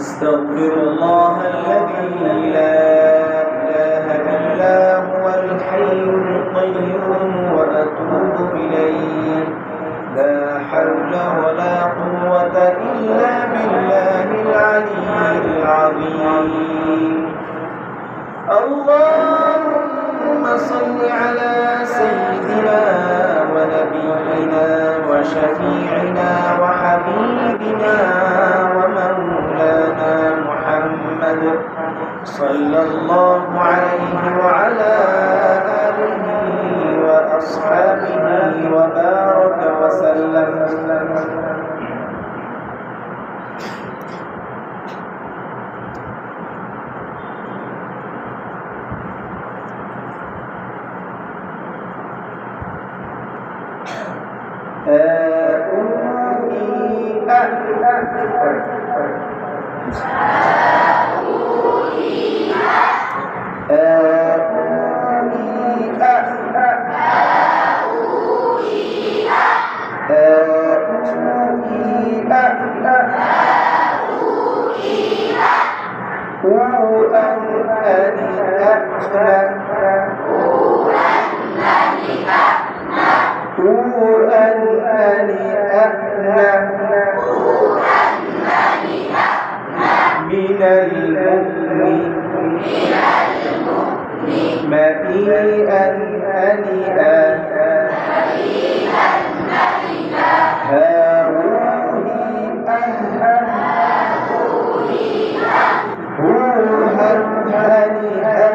أستغفر الله الذي لا إله إلا هو الحي القيوم وأتوب إليه لا حول ولا قوة إلا بالله العلي العظيم اللهم صل على سيدنا ونبينا وشفيعنا وحبيبنا ومولانا محمد صلى الله عليه وعلى آله وأصحابه وبارك وسلم من المؤمن مريئا هنيئا هاروهي أهلا روحا هنيئا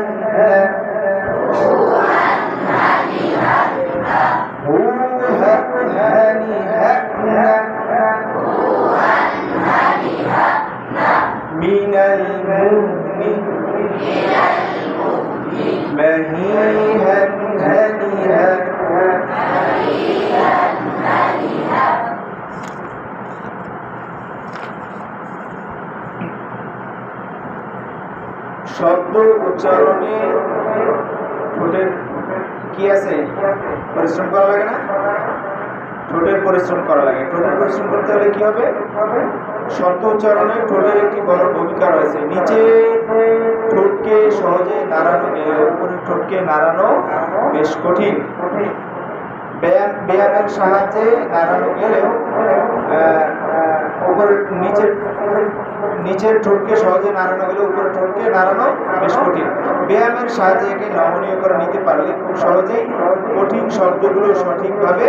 من المؤمن مهيها هنيها শব্দ উচ্চারণে ঠোঁটের কি আছে পরিশ্রম করা লাগে না ঠোঁটের পরিশ্রম করা লাগে ঠোঁটের পরিশ্রম করতে হলে কি হবে শব্দ উচ্চারণে ঠোঁটের একটি বড় ভূমিকা রয়েছে নিচে ঠোঁটকে সহজে নাড়ানো গেলেও উপরের ঠোঁটকে নাড়ানো বেশ কঠিন ব্যায়ামের সাহায্যে নাড়ানো গেলেও উপরের নিচের ঠোঁটকে সহজে নাড়ানো গেলে উপরের ঠোঁটকে নাড়ানো বেশ কঠিন ব্যায়ামের সাহায্যে একে নমনীয় করে নিতে পারলে খুব সহজেই কঠিন শব্দগুলো সঠিকভাবে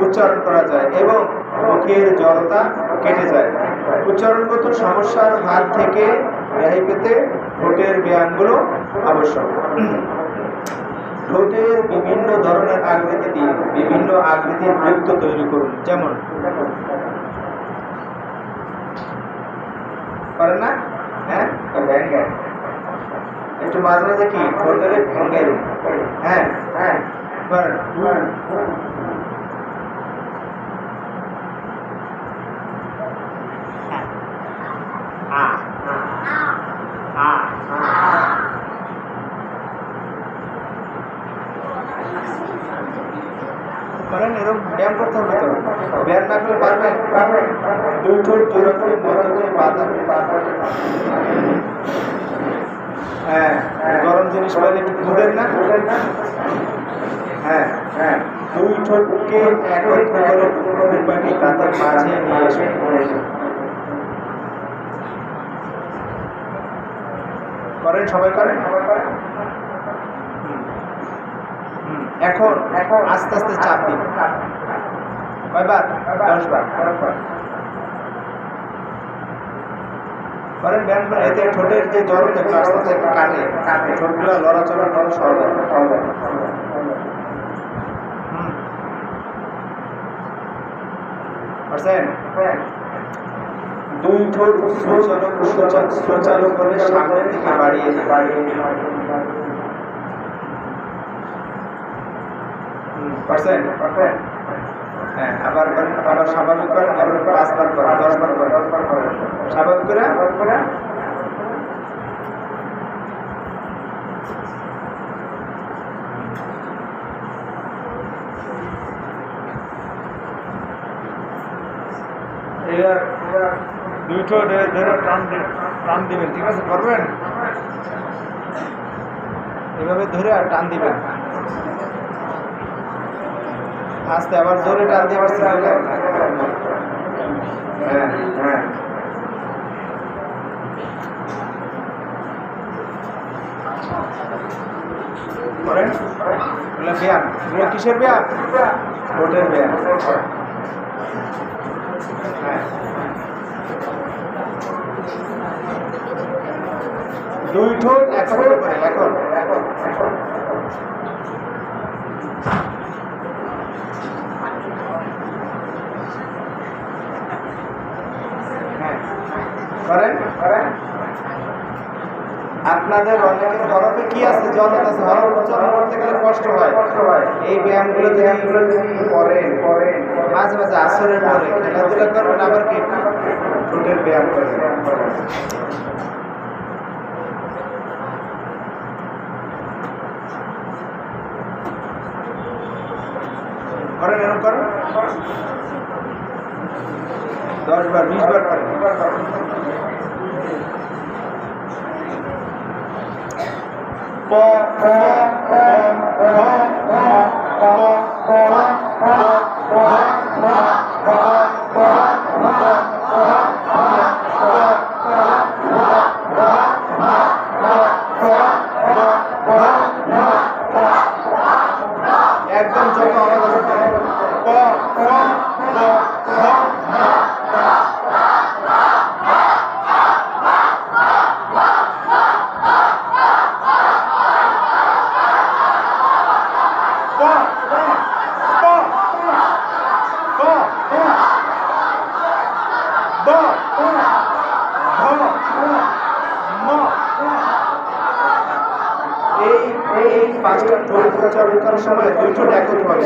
উচ্চারণ করা যায় এবং মুখের জড়তা কেটে যায় উচ্চারণগত সমস্যার হাত থেকে রেহাই পেতে ঠোঁটের ব্যায়ামগুলো আবশ্যক ঠোঁটের বিভিন্ন ধরনের আকৃতি দিয়ে বিভিন্ন আকৃতির বৃত্ত তৈরি করুন যেমন পারেন না হ্যাঁ ভেঙ্গে একটু মাঝে মাঝে কি ঠোঁটের ভেঙ্গে হ্যাঁ হ্যাঁ পারেন এরকম ব্যায়াম করতে হবে তো ব্যায়াম না করলে পারবেন দুই ঠোঁট জোড়া করে মধ্যে করে বাঁধা হ্যাঁ গরম জিনিস পাইলে একটু খুঁজেন না হ্যাঁ হ্যাঁ দুই ঠোঁটকে একত্র করে পাখি তাদের মাঝে নিয়ে এসে করেন সবাই করেন এখন আস্তে আস্তে চাপ দিন কয়বার 10 বার করেন ব্যায়াম করে এতে ঠোঁটের যে জড়তা আস্তে আস্তে কাটে ঠোঁটগুলো লড়াচড়া করা সহজ হয় দুই ঠোঁট সুচালু করে সামনের দিকে বাড়িয়ে হ্যাঁ আবার স্বাভাবিক করেন আবার 5 বার করেন 10 বার করেন স্বাভাবিক করে দুইটো ধরে টান দিবেন, ঠিক আছে? করবেন এভাবে ধরে আর টান দিবেন আস্তে, আবার জোরে টান দিয়ে আবার ছেড়ে দেবেন। হ্যাঁ হ্যাঁ, করেন। এগুলো ব্যায়াম, এগুলো কিসের ব্যায়াম? ঠোঁটের ব্যায়াম। হ্যাঁ, দুই ঠোঁট একত্রে করে এখন করেন। আপনাদের অনেকের হরফে কি আছে? জলের আছে, হরফ উচ্চারণ করতে গেলে কষ্ট হয়। এই ব্যায়ামগুলো যদি করেন, মাঝে মাঝে আসরের পরে খেলাধুলা করবেন, আবার কি ঠোঁটের ব্যায়াম করবেন। করেন, এরকম করেন 10 বার 20 বার করেন। প একদম যত আওয়াজ আছে প এই পাঁচটা ঠোঁট উচ্চারণ করার সময় দুই ঠোঁট একত্র হবে।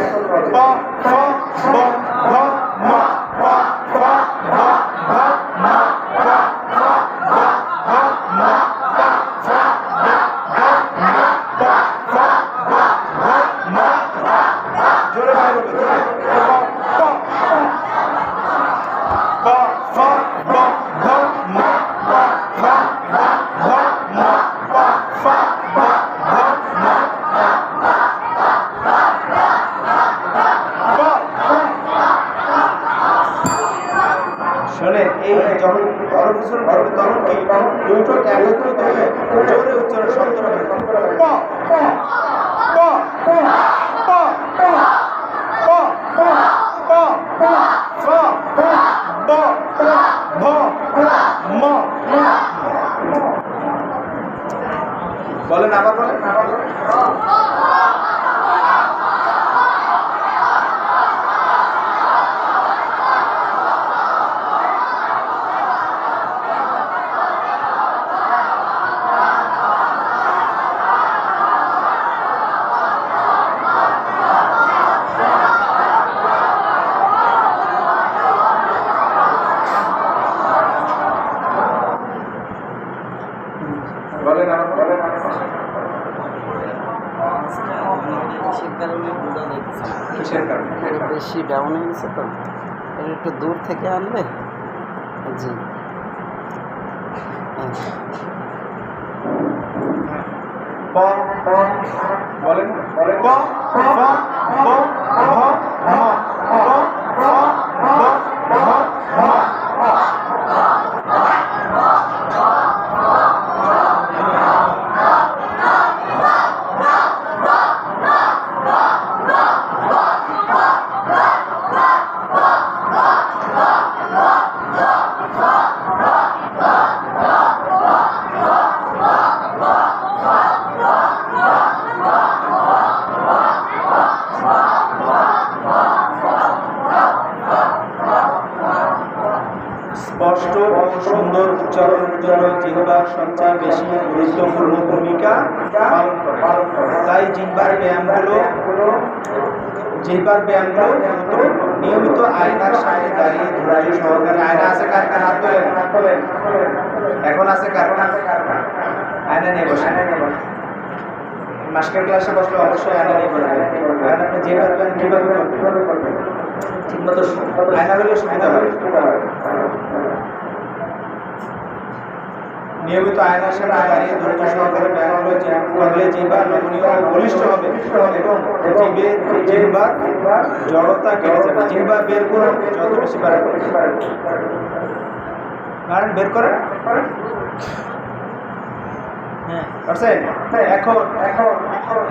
প ফ ব ভ ম প ফ ভ ভ ম প ফ ভ ভ ম প ফ ভ ভ ম প ফ ভ ভ ম। জোরে বাইরে হবে, জোরে। প প ফ ব ভ ম প ফ ভ ভ ম প ফ ভ ভ ম। শোনেন, এই যখন হরফ উচ্চারণ করবে তখন কি দুই ঠোঁট একত্রিত হয়ে জোরে উচ্চারণ শব্দ হবে। প প প প প প প ফ ব ভ ম। বলেন, আবার বলেন। বলেন, আবার বলেন। কিসের কারণে বোঝা যাইতেছে না। কিসের কারণে? এটা বেশি ডাউন হয়ে গেছে তো, এটা একটু দূর থেকে আনবে। জি হ্যাঁ। প বলেন, প ফ ব ভ ম প ফ ব ভ ম। স্পষ্ট ও সুন্দর উচ্চারণের জন্য জিহ্বার সবচেয়ে বেশি গুরুত্বপূর্ণ ভূমিকা পালন করে। তাই জিহ্বার ব্যায়ামগুলো নিয়মিত আয়নার সামনে দাঁড়িয়ে ধৈর্য সহকারে। আয়না আছে কার? হাত তোলেন। এখন আছে কার? আয়না নিয়ে বসে। মাস্টার ক্লাসে বসলে অবশ্যই আয়না নিয়ে বসবেন। কারণ আপনি যে পারবেন কিভাবে করবেন ঠিক মতো আয়না হলে সুবিধা হবে। নিয়মিত আয়নার সামনে দাঁড়িয়ে ধৈর্য সহকারে ব্যায়ামগুলো করলে জিহ্বা নমনীয় ও বলিষ্ঠ হবে এবং জিহ্বার জড়তা কেটে যাবে। জিহ্বা বের করুন, যত বেশি পারে কারণ বের করেন। হ্যাঁ পারছেন? এখন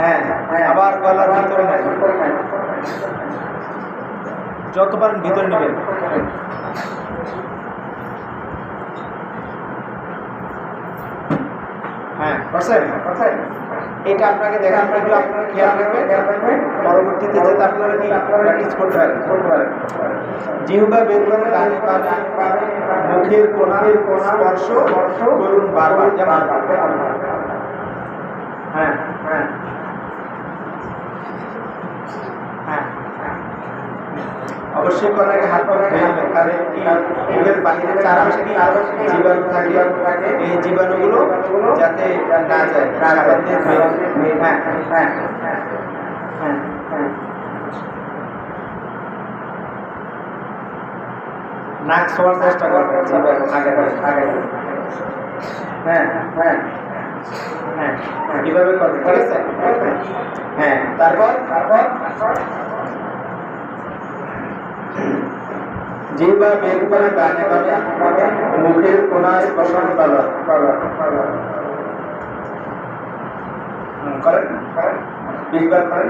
হ্যাঁ আবার গলার ভিতরে নেন, যত পারেন ভিতরে নেবেন। হ্যাঁ পারছেন? এটা আপনাকে দেখা, আপনাকে আপনারা খেয়াল রাখবেন, পরবর্তীতে যাতে আপনারা কি প্র্যাকটিস করতে পারেন। জিহ্বা বের করে ডানে বামে মুখের কোণার স্পর্শ করুন বারবার, যেমন হ্যাঁ হ্যাঁ হ্যাঁ অবশ্যই করার আগে হাত পা ধুয়ে নেবেন, কারণ কি মুখের বাইরে চারপাশে কি জীবাণু থাকে, এই জীবাণুগুলো যাতে না যায় সাবান দিয়ে ধুয়ে। হ্যাঁ হ্যাঁ হ্যাঁ নাক ছোঁয়ার চেষ্টা করবেন জীবাণু আগে। হ্যাঁ হ্যাঁ হ্যাঁ কিভাবে করবেন, ঠিক আছে? হ্যাঁ তারপর জিহ্বা বের করে ডানে বামে মুখের কোণায় স্পর্শ করেন। বিশবার করেন।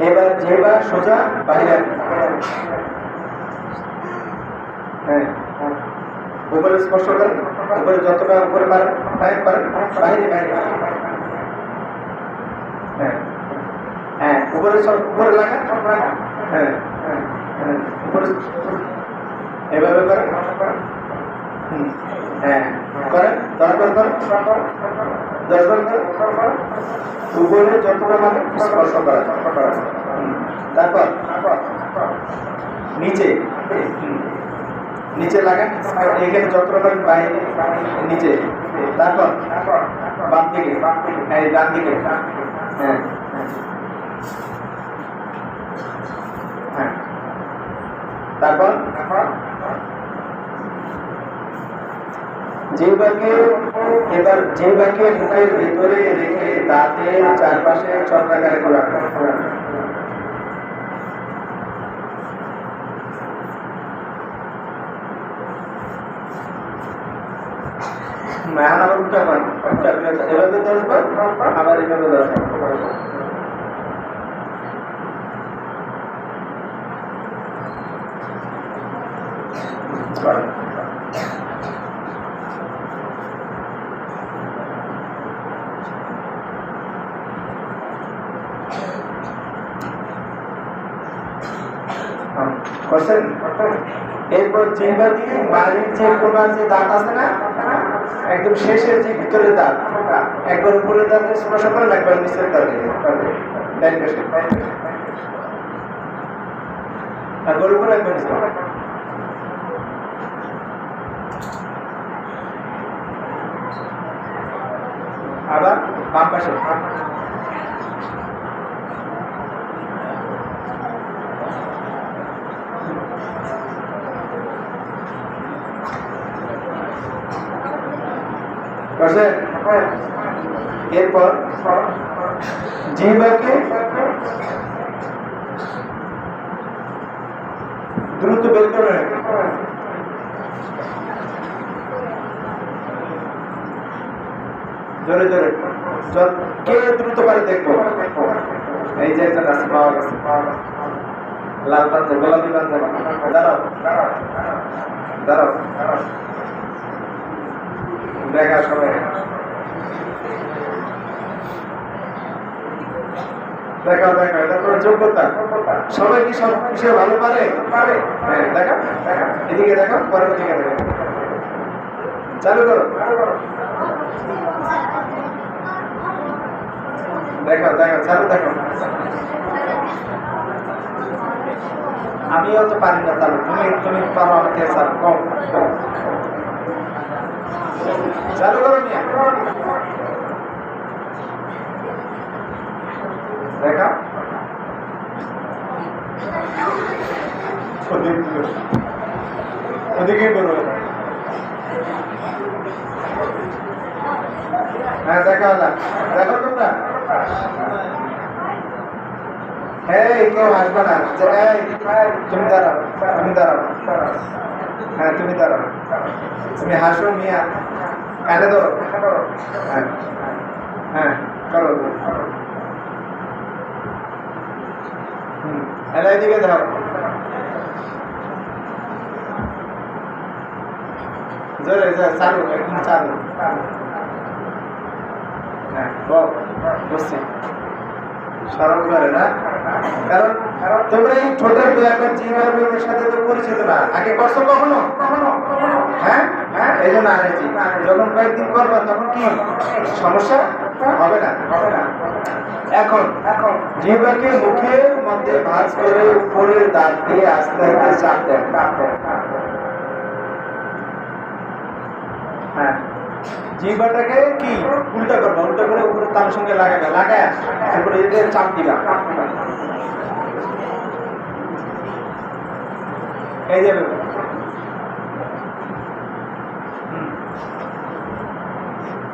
এবার জিহ্বা সোজা বাইরে, হ্যাঁ উপরে স্পর্শ করেন, উপরে যতটা উপরে পারেন বাইরে হ্যাঁ হ্যাঁ উপরে উপরে লাগান, হ্যাঁ উপরে এভাবে করেন। হ্যাঁ করেন, 10 বার করেন, 10 বার করেন, উপরে যতটা মানে স্পর্শ করা। তারপর নিচে লাগান, এখানে যতটা পারেন বাইরে নিচে। তারপর বাম দিকে, হ্যাঁ ডান দিকে, হ্যাঁ হ্যাঁ তারপর জিহ্বাকে মুখের ভিতরে রেখে দাঁতের চারপাশে চক্রাকারে ঘোরান। আবার উল্টা করেন, এভাবে 10 বার, আবার এভাবে 10 বার। এরপর জিহ্বা দিয়ে বাড়ির যে কোনার যে দাঁত আছে না, একদম শেষের যে ভিতরের দাঁত, একবার উপরের দাঁতের স্পর্শ করেন, একবার নিচের দাঁতে, একবার উপরে একবার নিচে। আবার বাম পাশে, এরপর জিহ্বাকে দ্রুত বের করে জোরে জোরে, কে দ্রুত পারে দেখবো। এই যে একটা রাস্তা পাওয়া গেছে, লাল পাঞ্জাবি, গোলাপি পাঞ্জাবি, দাঁড়াও দাঁড়াও দেখা সবাই, দেখাও এটা তোর যোগ্যতা। সবাই কি সব বিষয়ে ভালো পারে? হ্যাঁ দেখা, এদিকে দেখো, পরের দিকে দেখো, চালু করো, দেখো চালু দেখো। আমিও তো পারি না চালু, তুমি পারো আমাকে চালু কম। চালু করো মিয়া। দেখা ওদিকে করো। হ্যাঁ দেখা হলাম, দেখো তোমরা। এই কেউ আসবে না, তুমি দাঁড়াও, তুমি দাঁড়াও। হ্যাঁ তুমি দাঁড়াও, তুমি হাসো মিয়া, কানে ধরো। হ্যাঁ হ্যাঁ করো। এলাই দিকে দাও, জোরে জোরে চালু, একদম চালু। হ্যাঁ বুঝছি, সরল করে না, কারণ তোমরা এই ছোটের দু একবার জিমের সাথে তো পরিচিত না, আগে করছো কখনো? হ্যাঁ হ্যাঁ, এই জন্য আনেছি। যখন কয়েকদিন করবা তখন কি সমস্যা হবে না, হবে না। এখন এখন জিহ্বাকে মুখের মধ্যে ভাঁজ করে উপরের দাঁত দিয়ে আস্তে আস্তে চাপ দেন। হ্যাঁ, জিহ্বাটাকে কি উল্টা করবা, উল্টা করে উপরে তার সঙ্গে লাগাবে, লাগায় তারপরে এদের চাপ দিবা। এই যাবে,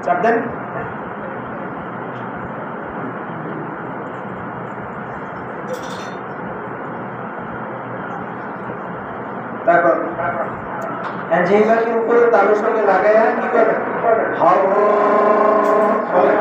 চাপ দেন। তারপর জিহ্বাকে উপরে তালুর সঙ্গে লাগাইয়া কি করবেন? হর বলেন।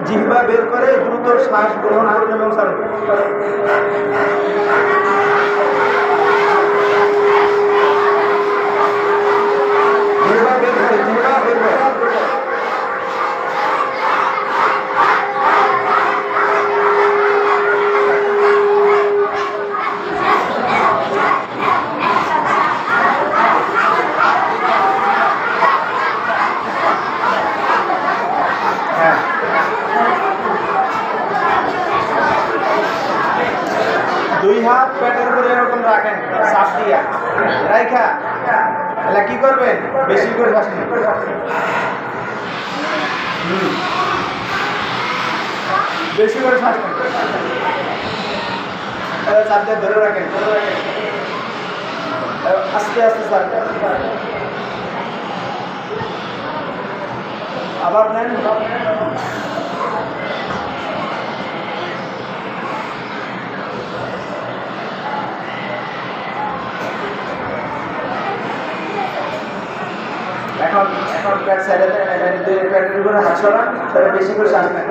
জিহ্বা বের করে দ্রুত শ্বাস গ্রহণ করুন এবং ছাড়ুন। জিহ্বা বের করে, জিহ্বা বের করে। দুই হাত পেটের উপরে এরকম রাখেন, চাপ দিয়া রাইখা তাহলে কি করবেন? বেশি করে শ্বাস নিন। বেশি করে শ্বাস নিন, চাপ দিয়ে ধরে রাখেন, ধরে রাখেন। আস্তে আস্তে চাপ, আবার নেন। এখন এখন ব্যাক সাইডে প্যাটের উপরে হাত সরান, তাহলে বেশি করে শ্বাস নেন।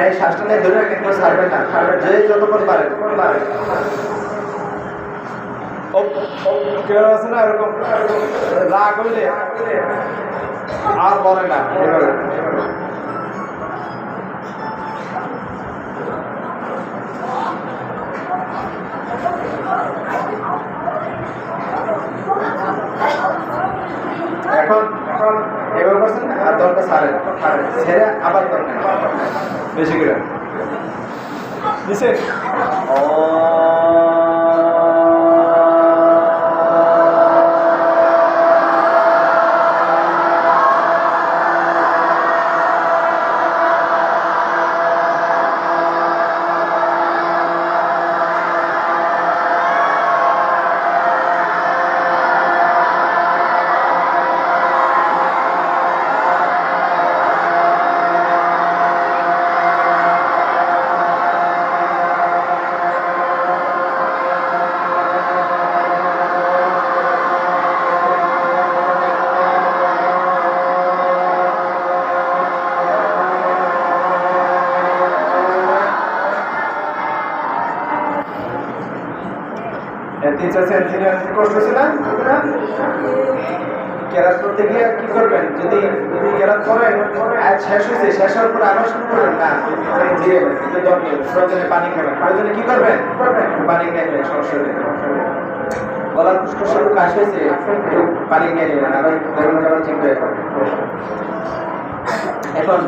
এই শ্বাসটা নিয়ে ধরে রাখেন, কেউ ছাড়বেন না, যে যতক্ষণ পারেন। কেউ আছে না এরকম রাগ হইলে আর বলে না, এভাবে এখন এখন এবার করছেন আর দলটা ছাড়েন, ছেড়ে আবার করেন বেশি করে নিচে। 3-4 সেন্টিমিটার কষ্ট হচ্ছে না? কেরাত করতে গিয়ে কি করবেন? যদি কেরাত করেন আজ শেষ হয়েছে, শেষ হওয়ার পরে আবার শুরু করেন না, জিরে কিন্তু দরকার প্রয়োজনে পানি খাবেন। প্রয়োজনে কি করবেন? পানি খাইবেন। সমস্যা নেই। গলার ফুসফুস একটু কাশ হয়েছে, একটু পানি খেয়ে নেবেন, আবার গরম খাবার ঠিক হয়ে যাবে। এখন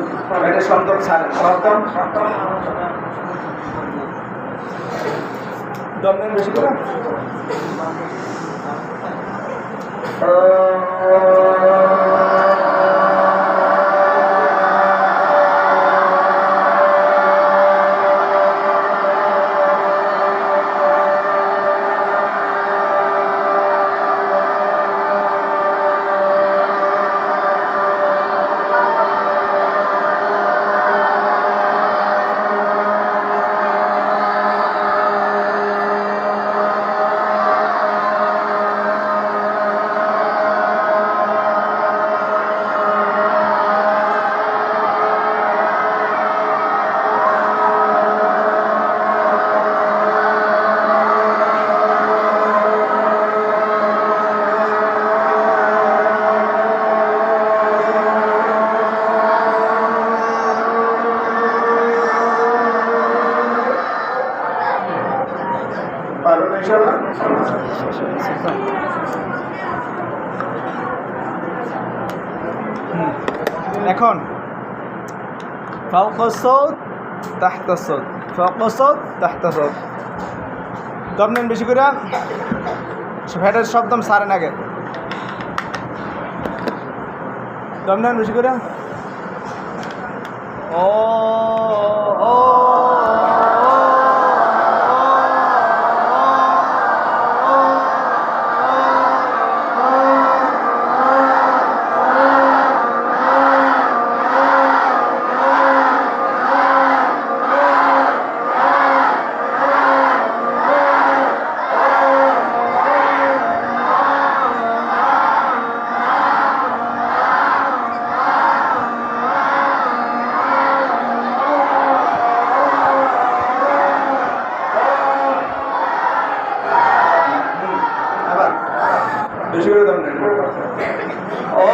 এটা সপ্তম ছাড়েন। সপ্তম দম নেন বেশি করে। পারবেন ইনশাআল্লাহ? এখন ফাওকা সাউত তাহতা সাউত, ফাওকা সাউত তাহতা সাউত। দম নেন বেশি করে। ফ্যাটের শব্দম সারেন আগে। দম নেন বেশি করে। ও ও বেশি করে দাম নেন। ও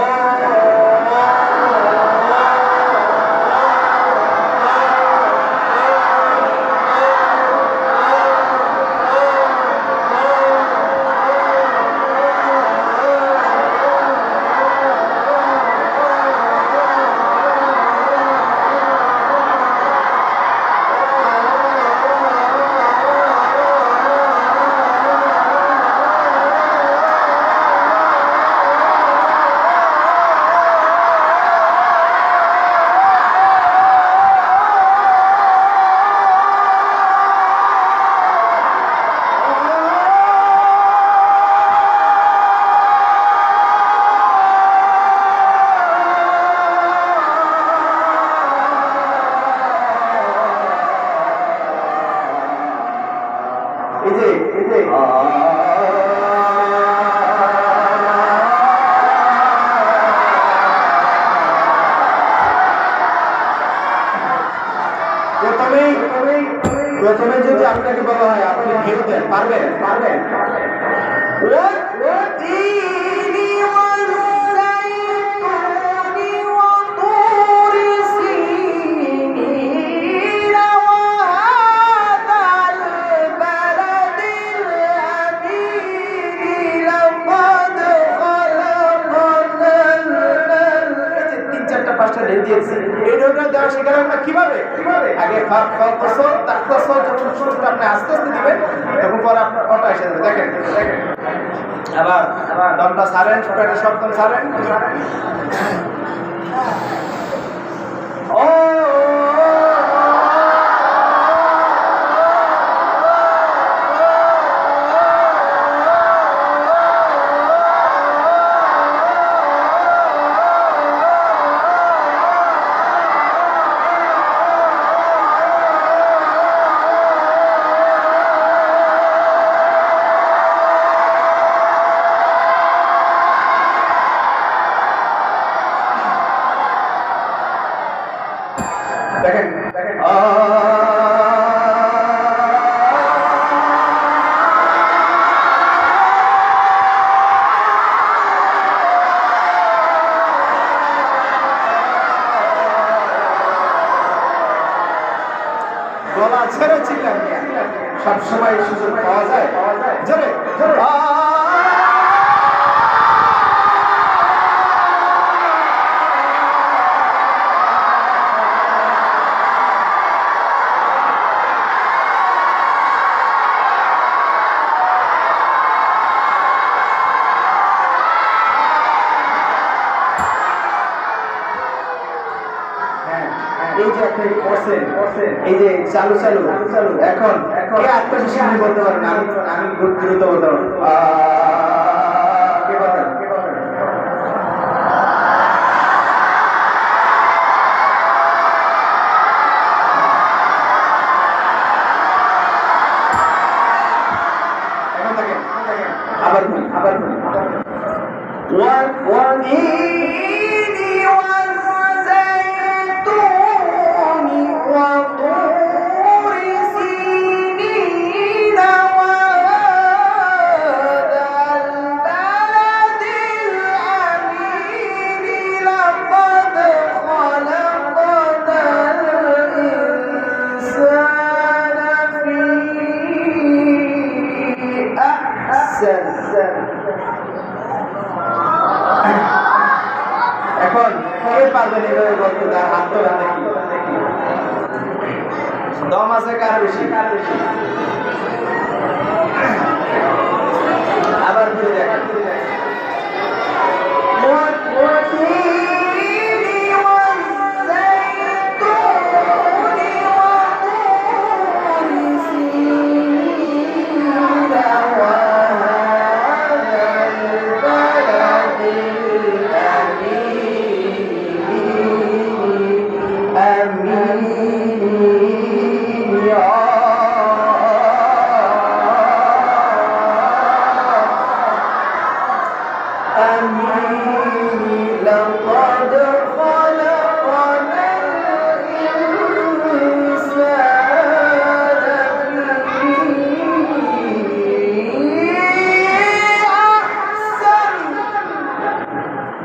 প্রথমে যদি আপনাকে বলা হয় আপনি ঢেউ দেন, পারবেন? পারবেন? দেওয়া শেখার আমরা কিভাবে আগে যখন শুরুটা আপনি আস্তে আস্তে দিবেন তখন পরে আপনার অটো এসে যাবে। দেখেন আবার দমটা ছাড়েন, পেটের শব্দ ছাড়েন। ও সবসময় সুযোগ পাওয়া যায় জোরে জোরে এই যে আপনি করছেন এই যে চালু চালু এখন কে আত্মবিশ্বাসী বলতে পারেন আমি খুব দ্রুত বলতে পারবো কে বলেন এখন দেখেন আবার বলি এখন কে পারবেন এভাবে বলতে তার হাত তো দেখি দম আছে কার বেশি আবার ঘুরে দেখেন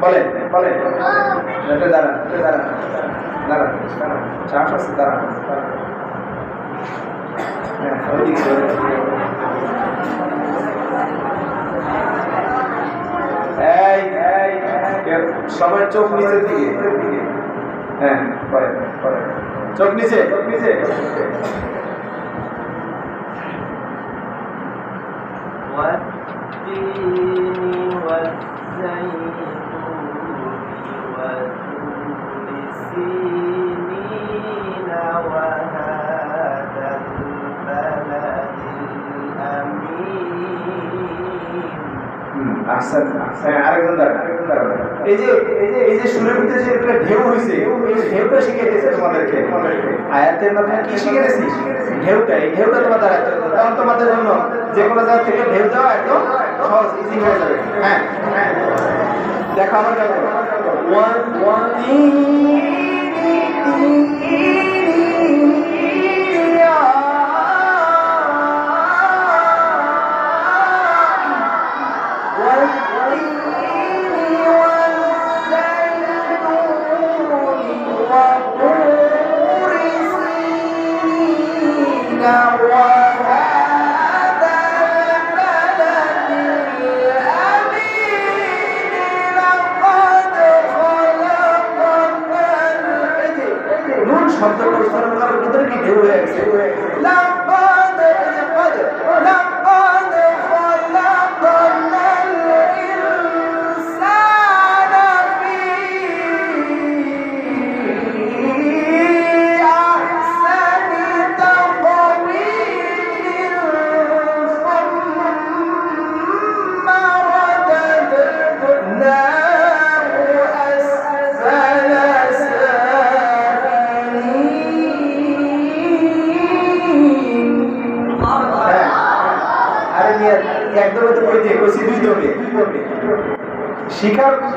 বলেন দাঁড়ান চাষ আছে দাঁড়ান সবার চোখ নিচের দিকে হ্যাঁ চোখ নিচে এই যে সুরের ভিতরে যে একটা ঢেউ হয়েছে ঢেউটা শিখে দিয়েছে তোমাদেরকে আয়াতের মাধ্যমে কি শিখে দিয়েছি ঢেউটা এই ঢেউটা তোমাদের তখন তোমাদের জন্য যে কোনো জায়গা থেকে ঢেউ দেওয়া একদম সহজ ইজি হয়ে যাবে হ্যাঁ দেখো আমার শব্দ উচ্চারণ করার ভিতরে কি ঢেউ হয়ে গেছে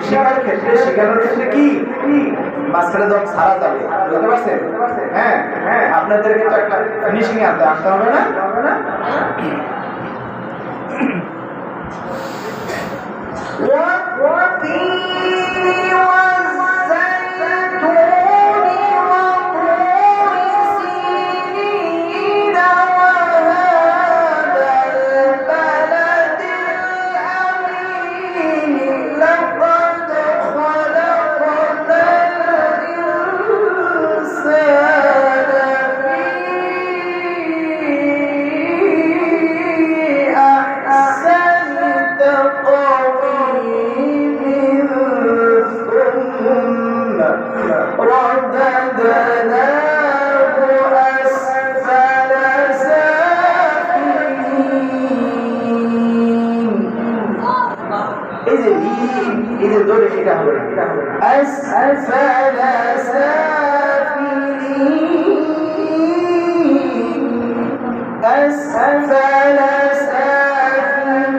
শিখার ক্ষেত্রে শেখানোর ক্ষেত্রে কি মাঝখানে দম ছাড়া যাবে বুঝতে পারছেন হ্যাঁ আপনাদেরকে তো একটা ফিনিশিং আনতে হবে না যে রি, এই যে জোরে এটা হবে না, এটা হবে না। আসফালা সাফিলিন, আসফালা সাফিলিন।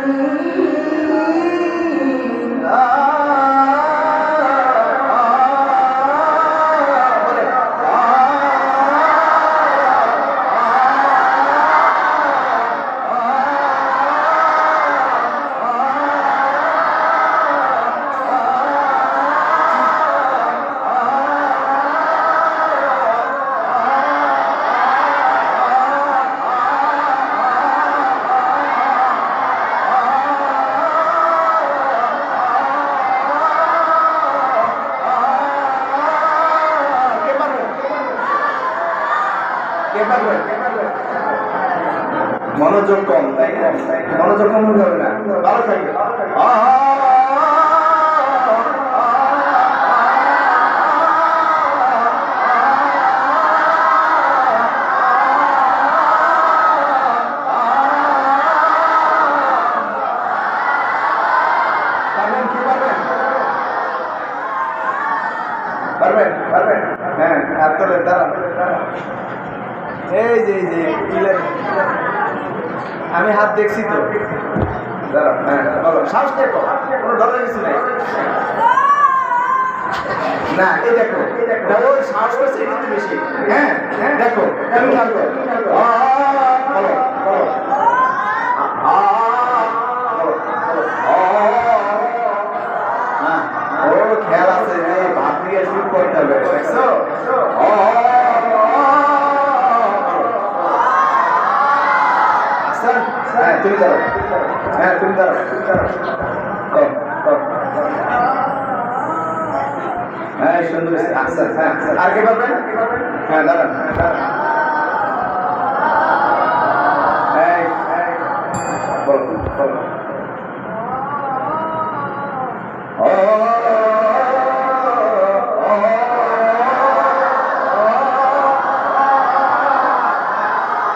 বলে কে পারবে? মনোযোগ কম, তাই না? মনোযোগ কম হলে হবে না, ভালো থাকবে। পারবেন কি পারবেন? পারবেন পারবেন? হ্যাঁ, হাত তোলে, দাঁড়ান। এই যে আমি হাত দেখছি তো, দাঁড়ান। হ্যাঁ বলো, সাহস দেখো, কোনো ডরের কিছু নাই। না এই দেখো, ওর সাহস করছে কিন্তু বেশি। হ্যাঁ হ্যাঁ দেখো, তুমি থাকো, বলো বলো, ও খেয়াল আছে যে ভাত দিয়ে শুরু করতে হবে, দেখছো? হ্যাঁ তুমি দাঁড়াও, হ্যাঁ তুমি দাঁড়াও, হ্যাঁ সুন্দর, আচ্ছা হ্যাঁ আর কে পারবেন? হ্যাঁ দাঁড়ান, বলো বলো।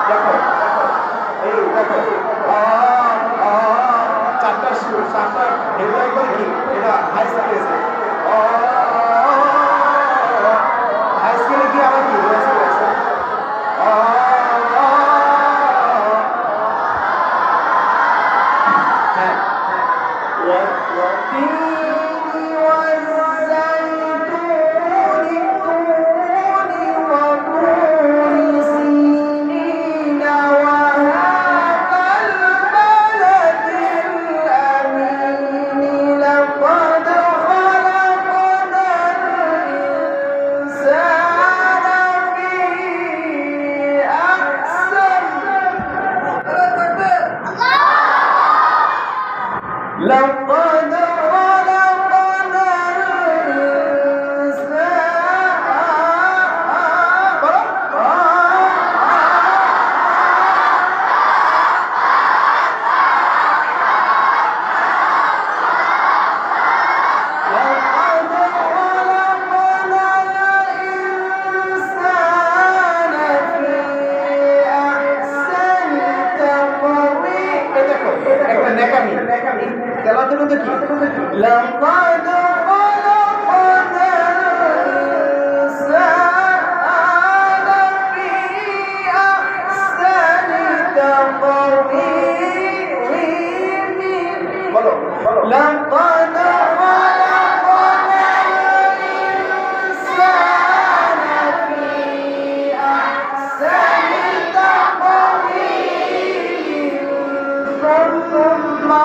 দেখো এই দেখো, চারটা সুর, চারটা এগুলো একবার কি এটা হাই স্কেলে, হাই স্কেলে কি আবার কি লো স্কেলে আছে? হ্যাঁ لقد خلقنا একটা নেকামি, তেলাওয়াতের মধ্যে কি লাকাদ খালাকানাল ইনসানা ফি আহসানি তাকওয়িম। বলো লাকাদ খালাকানাল ইনসানা ফি আহসানি তাকওয়িম থুম্মা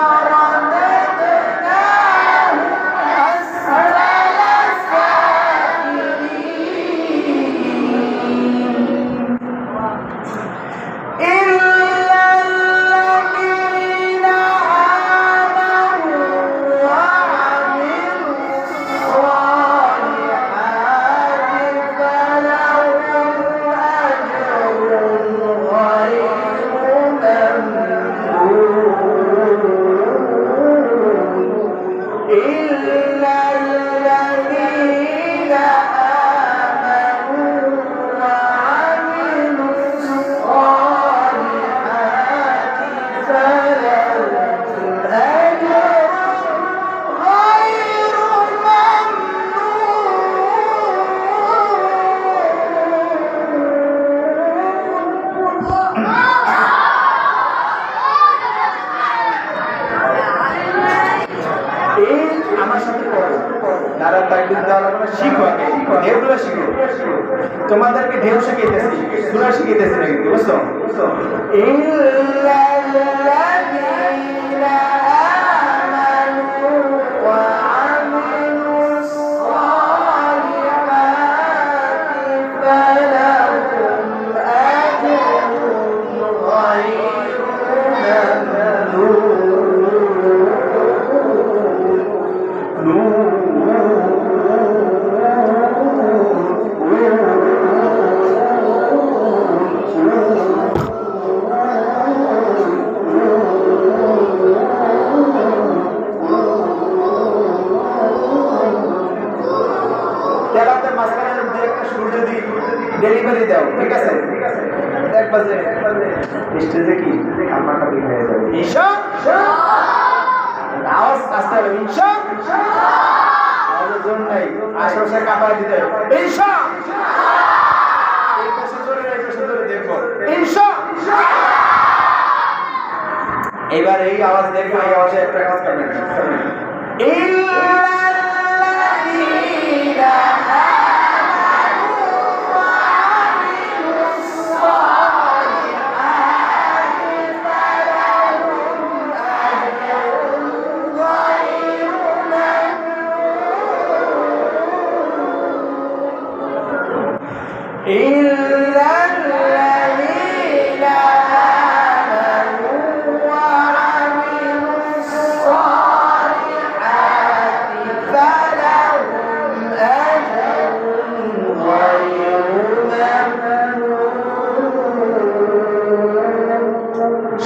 তাকবীর দেওয়া লাগবে না, শিখো আগে, ঢেউগুলো শিখো। তোমাদেরকে ঢেউ শিখাইতেছি, সূরা শিখাইতেছি না কিন্তু, বুঝছো? ইল্লাল্লাযীনা আমানু ওয়া আমিলুস সালিহাতি ফালাহুম আজরুন গায়রু ডেলিভারি দাও, ঠিক আছে? দেখবা যে স্টেজে কি কান্নাটা বের হয়ে যাবে। ঈশা আওয়াজ আসতে হবে, ঈশা আওয়াজের জোর নাই, আশেপাশে কাঁপায় দিতে হবে, ঈশা এই পাশে জোরে, এই পাশে জোরে দেখো, ঈশা। এবার এই আওয়াজ দেখো, এই আওয়াজে একটা কাজ করবেন, ইল্লাল্লাযীনা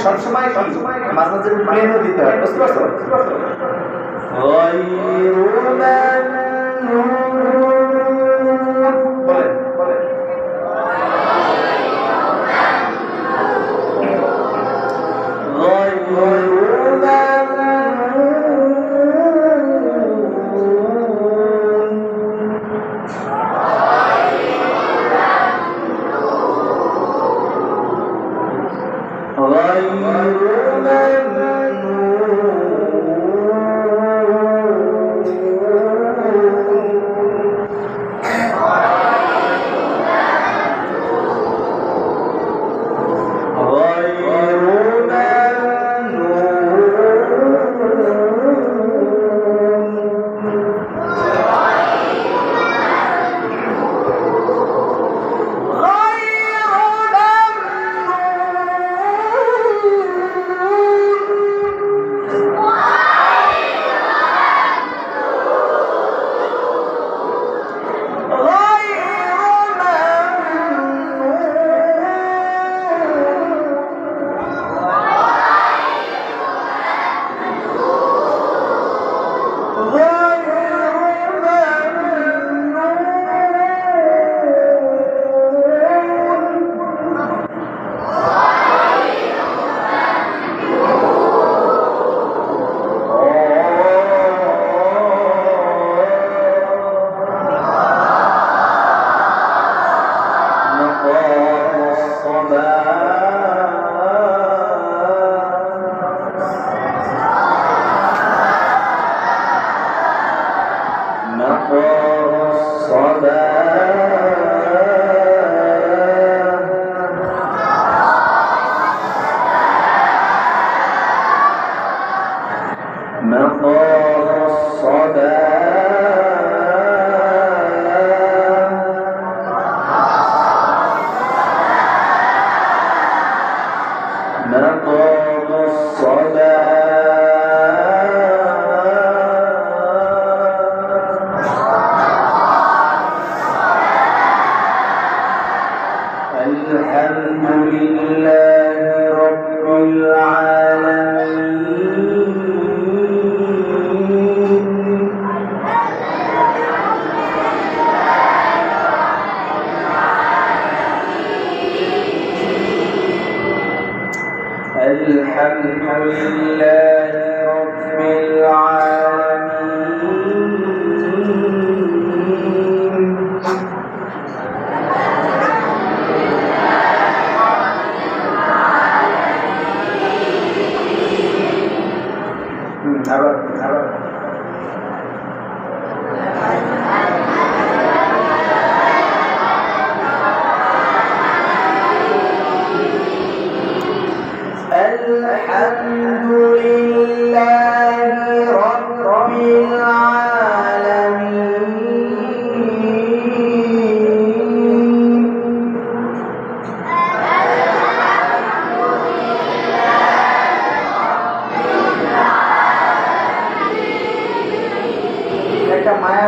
সবসময় মাঝে মাঝে প্লেনও দিতে হয়, বুঝতে পারছো? বলেন বলেন,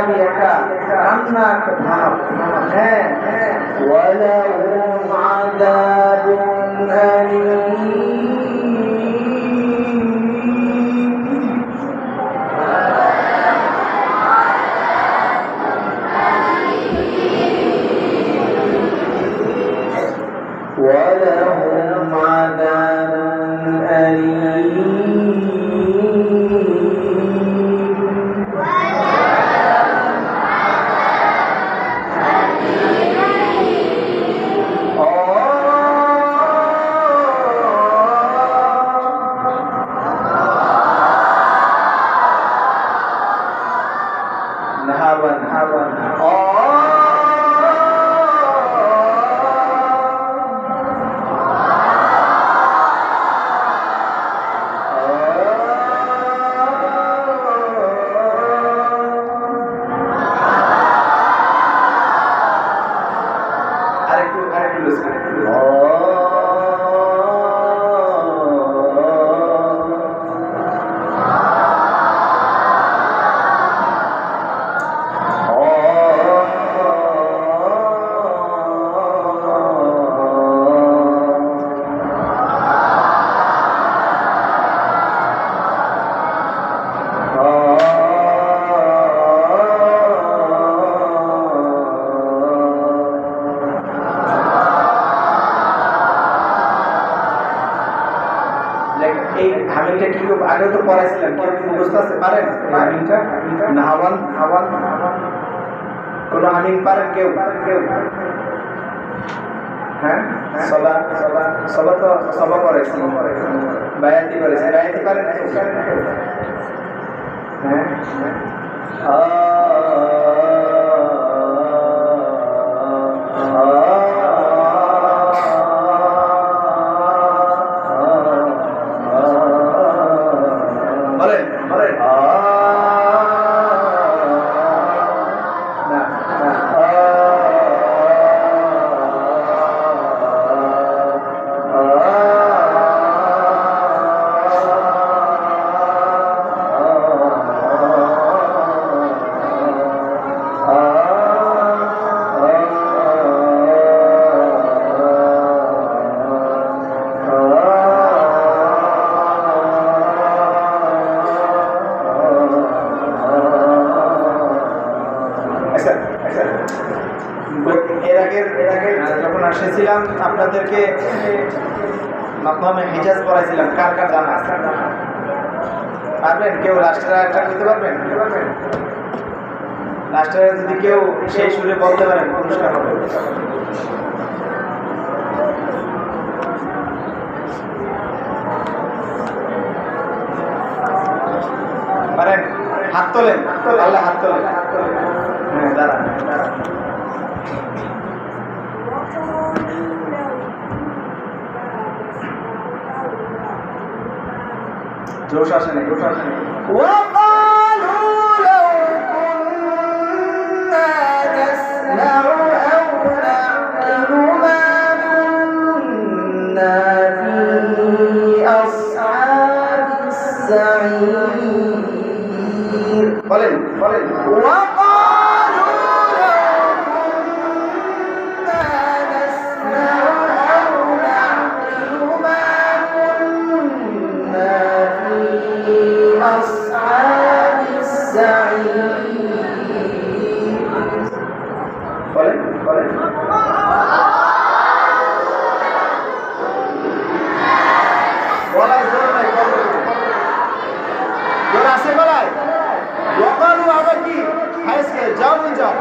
মায়াবী একটা কান্না, একটা ভাব। হ্যাঁ, ولهم عذاب أليم ولهم عذاب أليم এই হামিলটা কি আগে তো পড়াইছিলাম, কি মুখস্থ আছে? পারেন হামিলটা? নাহাওয়ান হাওয়ান কোন হামিল পারেন কেউ? হ্যাঁ, সবা সবা সবা তো সবা পড়াইছি, বায়াতি পড়াইছি, বায়াতি পারেন? হ্যাঁ, এর আগে যখন এসেছিলাম আপনাদেরকে মাকমামে হিজাজ পড়াইছিলাম, কার কার জানা আছে? পারবেন কেউ? রাষ্ট্রের একটা করতে পারবেন? রাষ্ট্রের যদি কেউ সেই সুরে বলতে পারেন পুরস্কার হবে। পারেন? হাত তোলেন, আল্লাহ হাত তোলেন। হ্যাঁ, দাঁড়ান দাঁড়ান। জোশ আসে না, জোশ আসে না। وقالوا لو كنا نسمع أو نعقل ما كنا في أصحاب السعير বলেন বলেন। وقالوا لو كنا نسمع أو نعقل ما كنا في أصحاب السعير বলেন বলেন। গলায় জোর নাই, জোর আছে গলায়? ওয়াকালু আবার কি? হাইসকে যাও যাও।